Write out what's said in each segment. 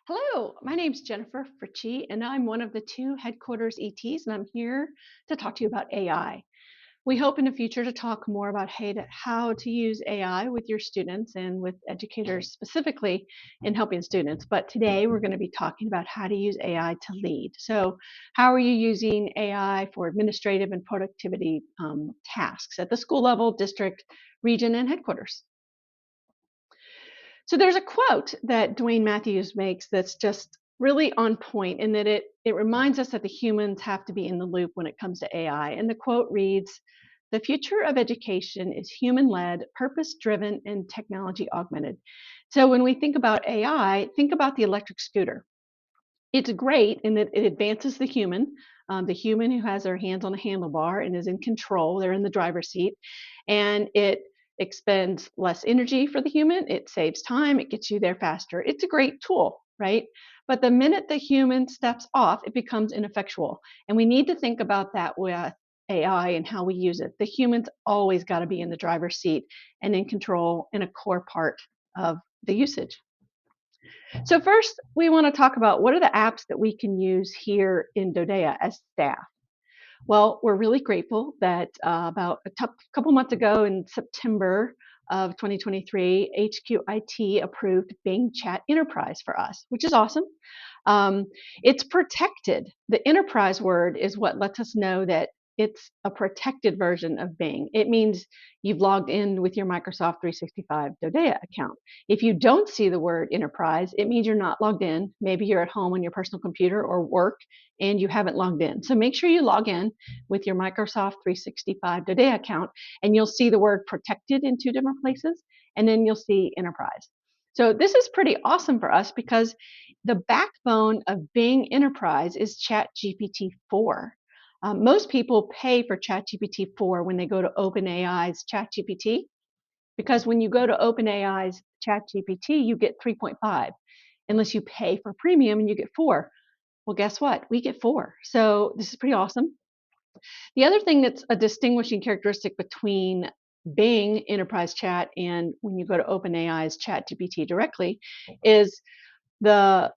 Hello, my name's Jennifer Fritchie, and I'm one of the two headquarters ETs, and I'm here to talk to you about AI. We hope in the future to talk more about how to use AI with your students and with educators specifically in helping students. But today we're going to be talking about how to use AI to lead. So, how are you using AI for administrative and productivity tasks at the school level, district, region, and headquarters? So there's a quote that Dwayne Matthews makes that's just really on point in that it reminds us that the humans have to be in the loop when it comes to AI. And the quote reads, "The future of education is human-led, purpose-driven, and technology augmented." So when we think about AI, think about the electric scooter. It's great in that it advances the human who has their hands on a handlebar and is in control. They're in the driver's seat, and it expends less energy for the human. It saves time. It gets you there faster. It's a great tool, right? But the minute the human steps off, it becomes ineffectual. And we need to think about that with AI and how we use it. The human's always got to be in the driver's seat and in control and a core part of the usage. So first, we want to talk about what are the apps that we can use here in Dodea as staff. Well, we're really grateful that about a couple months ago in September of 2023, HQIT approved Bing Chat Enterprise for us, which is awesome. Um, it's protected. The enterprise word is what lets us know that it's a protected version of Bing. It means you've logged in with your Microsoft 365 Dodea account. If you don't see the word enterprise, it means you're not logged in. Maybe you're at home on your personal computer or work and you haven't logged in. So make sure you log in with your Microsoft 365 Dodea account and you'll see the word protected in two different places, and then you'll see enterprise. So this is pretty awesome for us because the backbone of Bing Enterprise is ChatGPT 4. Most people pay for ChatGPT 4 when they go to OpenAI's ChatGPT, because when you go to OpenAI's ChatGPT, you get 3.5, unless you pay for premium and you get 4. Well, guess what? We get 4. So this is pretty awesome. The other thing that's a distinguishing characteristic between Bing Enterprise Chat and when you go to OpenAI's ChatGPT directly is the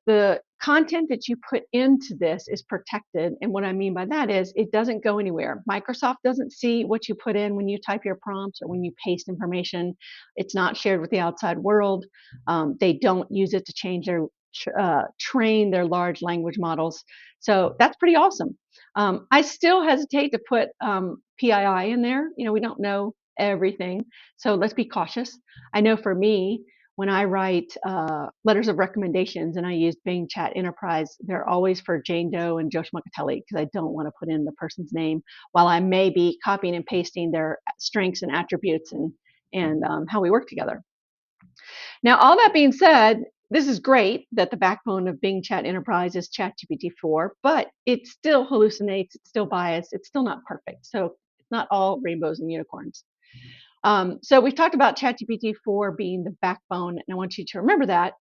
the content that you put into this is protected. And what I mean by that is it doesn't go anywhere. Microsoft doesn't see what you put in when you type your prompts or when you paste information. It's not shared with the outside world. They don't use it to train their large language models. So that's pretty awesome. I still hesitate to put PII in there. We don't know everything. So let's be cautious. I know for me, when I write letters of recommendations and I use Bing Chat Enterprise, they're always for Jane Doe and Joe Schmuckatelli because I don't want to put in the person's name while I may be copying and pasting their strengths and attributes and how we work together. Now, all that being said, this is great that the backbone of Bing Chat Enterprise is ChatGPT 4, but it still hallucinates, it's still biased, it's still not perfect. So it's not all rainbows and unicorns. So we've talked about ChatGPT 4 being the backbone, and I want you to remember that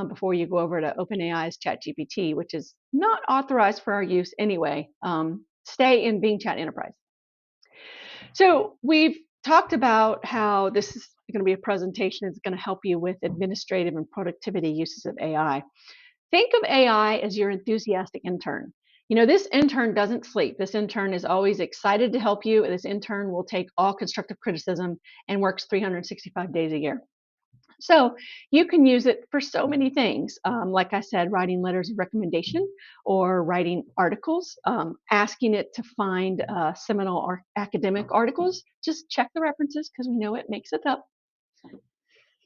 before you go over to OpenAI's ChatGPT, which is not authorized for our use anyway. Stay in Bing Chat Enterprise. So we've talked about how this is going to be a presentation that's going to help you with administrative and productivity uses of AI. Think of AI as your enthusiastic intern. This intern doesn't sleep. This intern is always excited to help you. This intern will take all constructive criticism and works 365 days a year. So you can use it for so many things. Like I said, writing letters of recommendation or writing articles, asking it to find seminal or academic articles. Just check the references because we know it makes it up.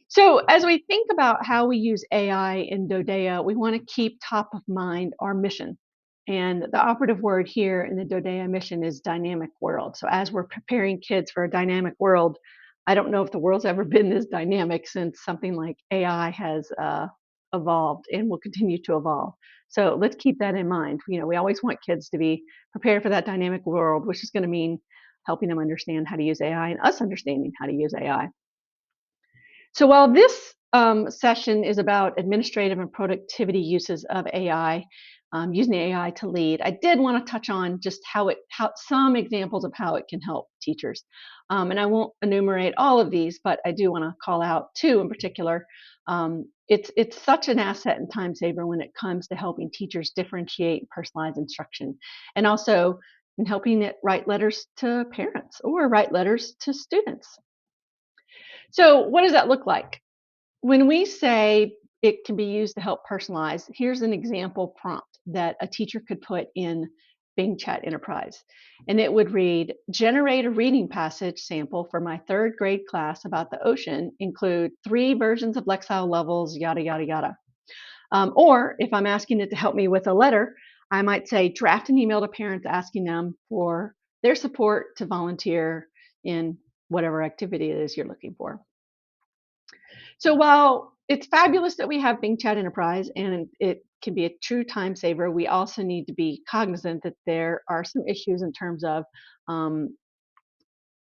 So as we think about how we use AI in Dodea, we want to keep top of mind our mission. And the operative word here in the Dodea mission is dynamic world. So as we're preparing kids for a dynamic world, I don't know if the world's ever been this dynamic since something like AI has evolved and will continue to evolve. So let's keep that in mind. We always want kids to be prepared for that dynamic world, which is going to mean helping them understand how to use AI and us understanding how to use AI. So while this session is about administrative and productivity uses of AI, using AI to lead, I did want to touch on just how some examples of how it can help teachers. And I won't enumerate all of these, but I do want to call out two in particular. It's such an asset and time saver when it comes to helping teachers differentiate personalized instruction, and also in helping it write letters to parents or write letters to students. So what does that look like? When we say it can be used to help personalize, here's an example prompt that a teacher could put in Bing Chat Enterprise. And it would read, generate a reading passage sample for my third grade class about the ocean, include 3 versions of Lexile levels, yada, yada, yada. Or if I'm asking it to help me with a letter, I might say, draft an email to parents asking them for their support to volunteer in whatever activity it is you're looking for. So while it's fabulous that we have Bing Chat Enterprise and it can be a true time saver, we also need to be cognizant that there are some issues in terms of um,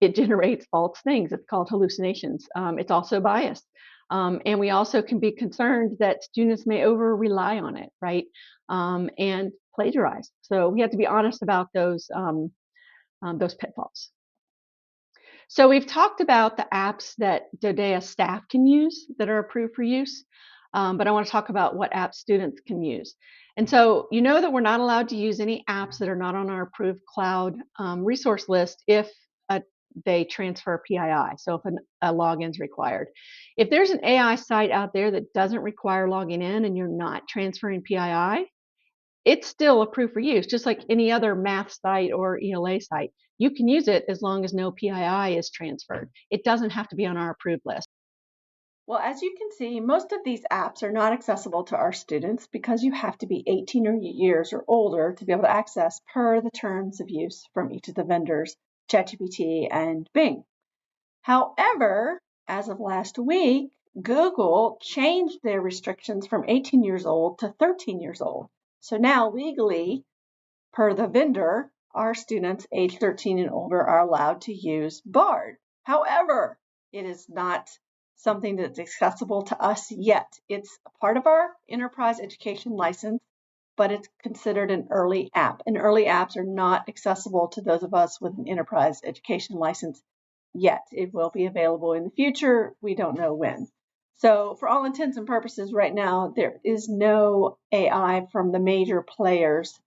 it generates false things. It's called hallucinations. It's also biased. And we also can be concerned that students may over rely on it, right? And plagiarize. So we have to be honest about those pitfalls. So we've talked about the apps that Dodea staff can use that are approved for use, but I want to talk about what apps students can use. And so you know that we're not allowed to use any apps that are not on our approved cloud resource list if they transfer PII, so if a login is required. If there's an AI site out there that doesn't require logging in and you're not transferring PII, it's still approved for use, just like any other math site or ELA site. You can use it as long as no PII is transferred. It doesn't have to be on our approved list. Well, as you can see, most of these apps are not accessible to our students because you have to be 18 years or older to be able to access per the terms of use from each of the vendors, ChatGPT and Bing. However, as of last week, Google changed their restrictions from 18 years old to 13 years old. So now legally, per the vendor, our students age 13 and older are allowed to use Bard. However, it is not something that's accessible to us yet. It's part of our enterprise education license, but it's considered an early app. And early apps are not accessible to those of us with an enterprise education license yet. It will be available in the future. We don't know when. So for all intents and purposes right now, there is no AI from the major players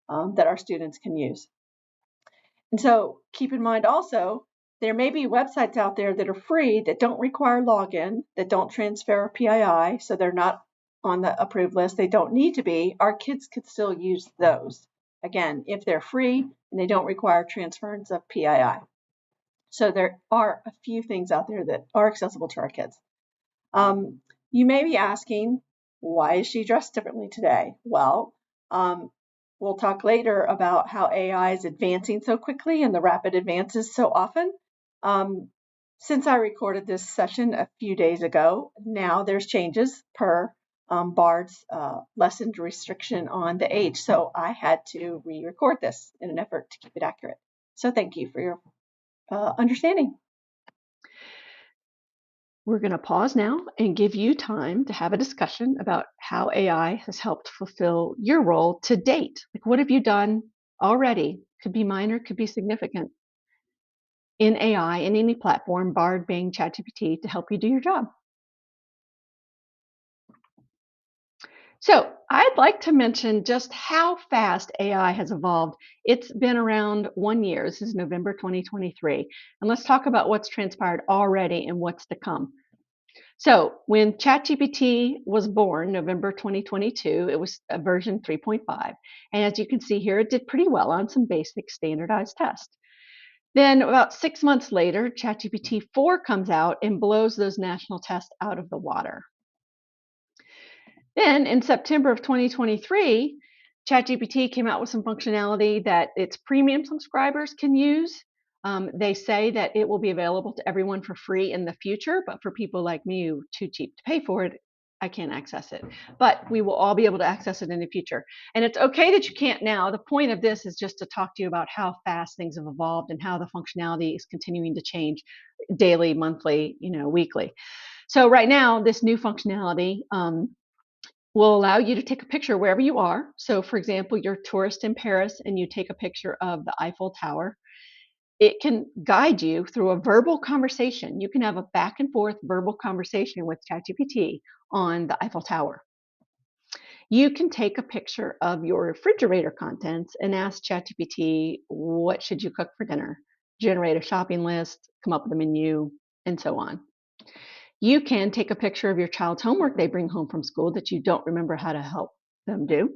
that our students can use. And so keep in mind also, there may be websites out there that are free that don't require login, that don't transfer PII, so they're not on the approved list. They don't need to be. Our kids could still use those. Again, if they're free and they don't require transference of PII. So there are a few things out there that are accessible to our kids. You may be asking, why is she dressed differently today? Well, we'll talk later about how AI is advancing so quickly and the rapid advances so often. Since I recorded this session a few days ago, now there's changes per Bard's lessened restriction on the age. So I had to re-record this in an effort to keep it accurate. So thank you for your understanding. We're going to pause now and give you time to have a discussion about how AI has helped fulfill your role to date. Like, what have you done already? Could be minor, could be significant in AI, in any platform, Bard, Bing, ChatGPT, to help you do your job. So I'd like to mention just how fast AI has evolved. It's been around 1 year. This is November 2023. And let's talk about what's transpired already and what's to come. So when ChatGPT was born, November 2022, it was a version 3.5. And as you can see here, it did pretty well on some basic standardized tests. Then about 6 months later, ChatGPT 4 comes out and blows those national tests out of the water. Then in September of 2023, ChatGPT came out with some functionality that its premium subscribers can use. They say that it will be available to everyone for free in the future, but for people like me who are too cheap to pay for it, I can't access it. But we will all be able to access it in the future. And it's okay that you can't now. The point of this is just to talk to you about how fast things have evolved and how the functionality is continuing to change daily, monthly, weekly. So right now, this new functionality will allow you to take a picture wherever you are. So for example, you're a tourist in Paris and you take a picture of the Eiffel Tower. it can guide you through a verbal conversation. You can have a back and forth verbal conversation with ChatGPT on the Eiffel Tower. You can take a picture of your refrigerator contents and ask ChatGPT, what should you cook for dinner? Generate a shopping list, come up with a menu, and so on. You can take a picture of your child's homework they bring home from school that you don't remember how to help them do,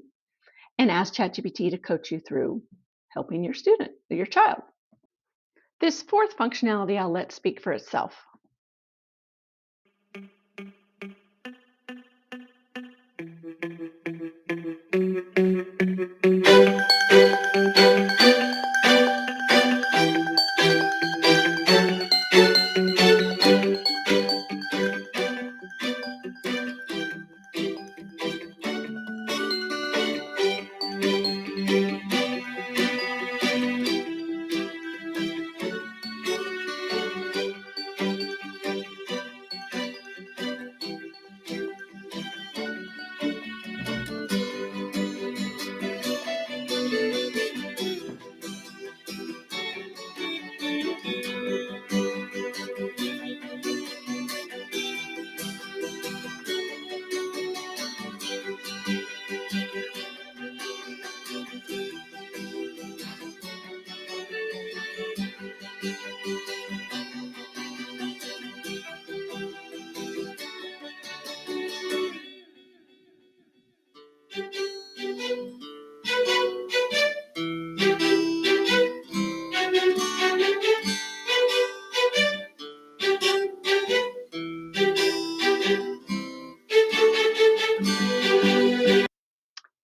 and ask ChatGPT to coach you through helping your student, your child. This fourth functionality I'll let speak for itself.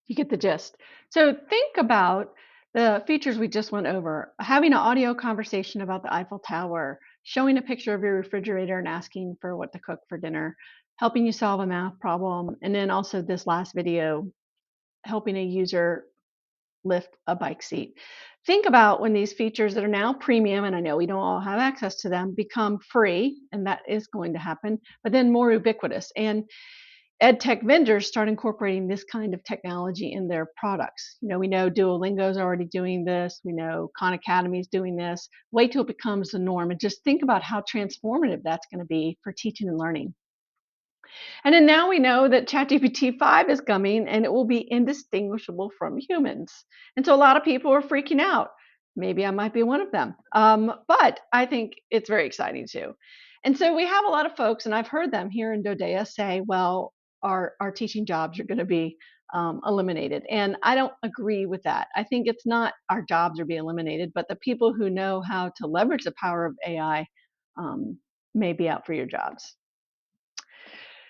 You get the gist. So think about the features we just went over. Having an audio conversation about the Eiffel Tower, showing a picture of your refrigerator and asking for what to cook for dinner, helping you solve a math problem, and then also this last video, helping a user lift a bike seat. Think about when these features that are now premium, and I know we don't all have access to them, become free, and that is going to happen, but then more ubiquitous. And ed tech vendors start incorporating this kind of technology in their products. We know Duolingo is already doing this. We know Khan Academy is doing this. Wait till it becomes the norm, and just think about how transformative that's going to be for teaching and learning. And then now we know that ChatGPT 5 is coming and it will be indistinguishable from humans. And so a lot of people are freaking out. Maybe I might be one of them. But I think it's very exciting too. And so we have a lot of folks, and I've heard them here in Dodea say, well, our teaching jobs are going to be eliminated. And I don't agree with that. I think it's not our jobs are being eliminated, but the people who know how to leverage the power of AI may be out for your jobs.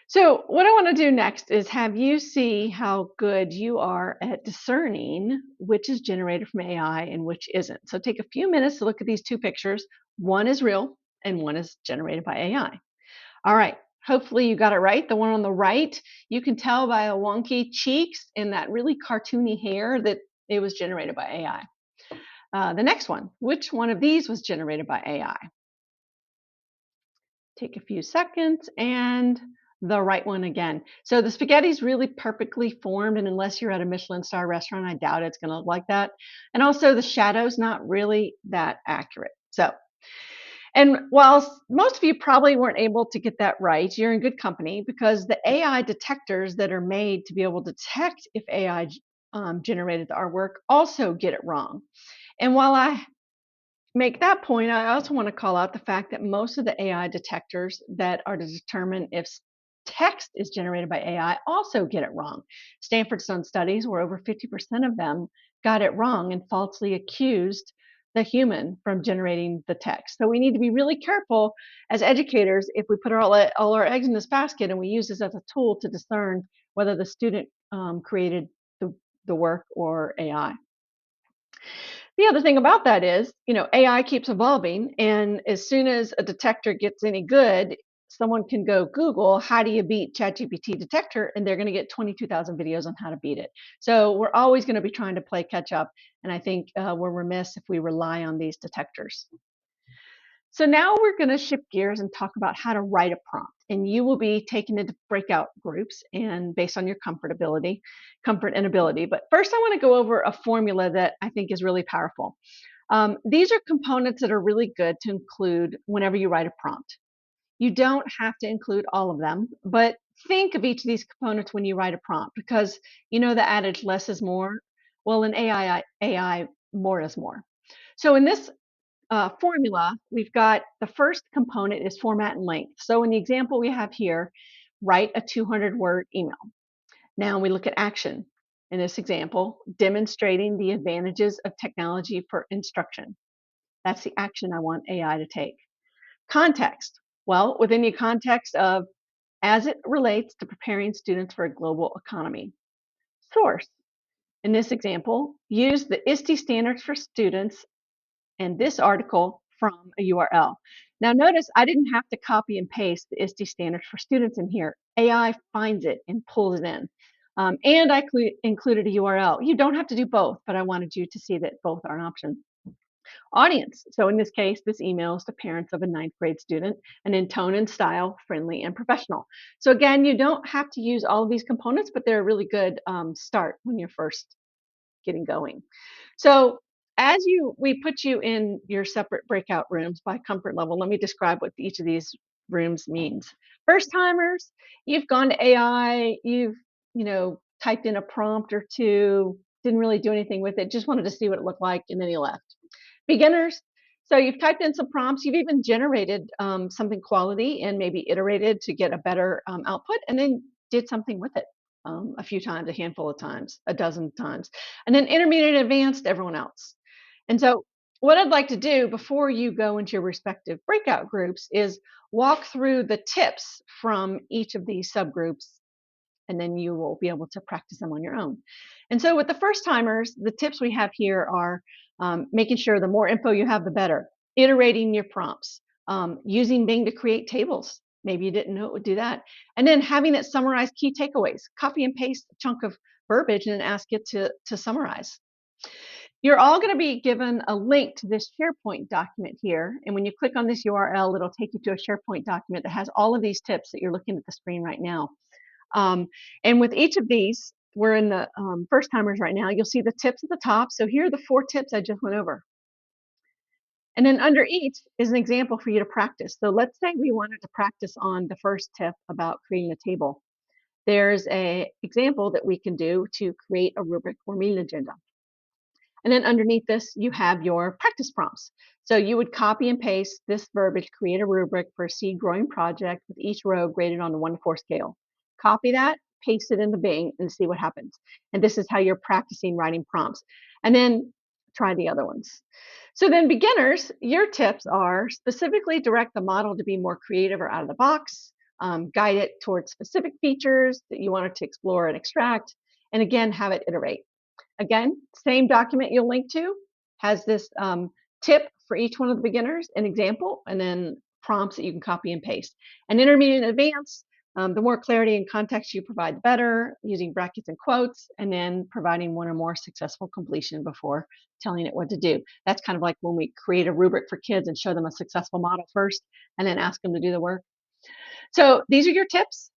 So what I want to do next is have you see how good you are at discerning which is generated from AI and which isn't. So take a few minutes to look at these two pictures. One is real and one is generated by AI. All right. Hopefully you got it right. The one on the right, you can tell by the wonky cheeks and that really cartoony hair that it was generated by AI. The next one, which one of these was generated by AI? Take a few seconds, and the right one again. So the spaghetti is really perfectly formed, and unless you're at a Michelin star restaurant, I doubt it's going to look like that. And also the shadow's not really that accurate. And while most of you probably weren't able to get that right, you're in good company because the AI detectors that are made to be able to detect if AI generated the artwork also get it wrong. And while I make that point, I also want to call out the fact that most of the AI detectors that are to determine if text is generated by AI also get it wrong. Stanford's done studies where over 50% of them got it wrong and falsely accused the human from generating the text. So we need to be really careful as educators if we put all our eggs in this basket and we use this as a tool to discern whether the student created the work or AI. The other thing about that is, AI keeps evolving, and as soon as a detector gets any good, someone can go Google, how do you beat ChatGPT detector? And they're going to get 22,000 videos on how to beat it. So we're always going to be trying to play catch up. And I think we're remiss if we rely on these detectors. So now we're going to shift gears and talk about how to write a prompt. And you will be taken into breakout groups and based on your comfort and ability. But first I want to go over a formula that I think is really powerful. These are components that are really good to include whenever you write a prompt. You don't have to include all of them, but think of each of these components when you write a prompt, because you know the adage less is more. Well, in AI, more is more. So in this formula, we've got the first component is format and length. So in the example we have here, write a 200-word email. Now we look at action. In this example, demonstrating the advantages of technology for instruction. That's the action I want AI to take. Context. Well, within the context of as it relates to preparing students for a global economy. Source. In this example, use the ISTE standards for students and this article from a URL. Now notice I didn't have to copy and paste the ISTE standards for students in here. AI finds it and pulls it in. And I included a URL. You don't have to do both, but I wanted you to see that both are an option. Audience. So in this case, this email is to parents of a 9th grade student, and in tone and style, friendly and professional. So again, you don't have to use all of these components, but they're a really good start when you're first getting going. So as we put you in your separate breakout rooms by comfort level, let me describe what each of these rooms means. First timers, you've gone to AI, you've typed in a prompt or two, didn't really do anything with it, just wanted to see what it looked like, and then you left. Beginners, so you've typed in some prompts, you've even generated something quality and maybe iterated to get a better output, and then did something with it a few times, a handful of times, a dozen times. And then intermediate and advanced, everyone else. And so what I'd like to do before you go into your respective breakout groups is walk through the tips from each of these subgroups, and then you will be able to practice them on your own. And so with the first timers, the tips we have here are making sure the more info you have, the better. Iterating your prompts, using Bing to create tables. Maybe you didn't know it would do that. And then having it summarize key takeaways. Copy and paste a chunk of verbiage and then ask it to summarize. You're all going to be given a link to this SharePoint document here. And when you click on this URL, it'll take you to a SharePoint document that has all of these tips that you're looking at the screen right now. And with each of these, we're in the first timers right now. You'll see the tips at the top. So here are the 4 tips I just went over. And then under each is an example for you to practice. So let's say we wanted to practice on the first tip about creating a table. There's an example that we can do to create a rubric or meeting agenda. And then underneath this, you have your practice prompts. So you would copy and paste this verbiage, create a rubric for a seed growing project with each row graded on a 1 to 4 scale. Copy that, paste it into Bing, and see what happens. And this is how you're practicing writing prompts. And then try the other ones. So then beginners, your tips are specifically direct the model to be more creative or out of the box, guide it towards specific features that you want it to explore and extract, and again, have it iterate. Again, same document you'll link to has this tip for each one of the beginners, an example, and then prompts that you can copy and paste. And intermediate and advanced, the more clarity and context you provide, the better, using brackets and quotes, and then providing 1 or more successful completion before telling it what to do. That's kind of like when we create a rubric for kids and show them a successful model first, and then ask them to do the work. So these are your tips.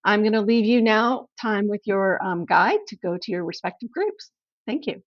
I'm going to leave you now time with your guide to go to your respective groups. Thank you.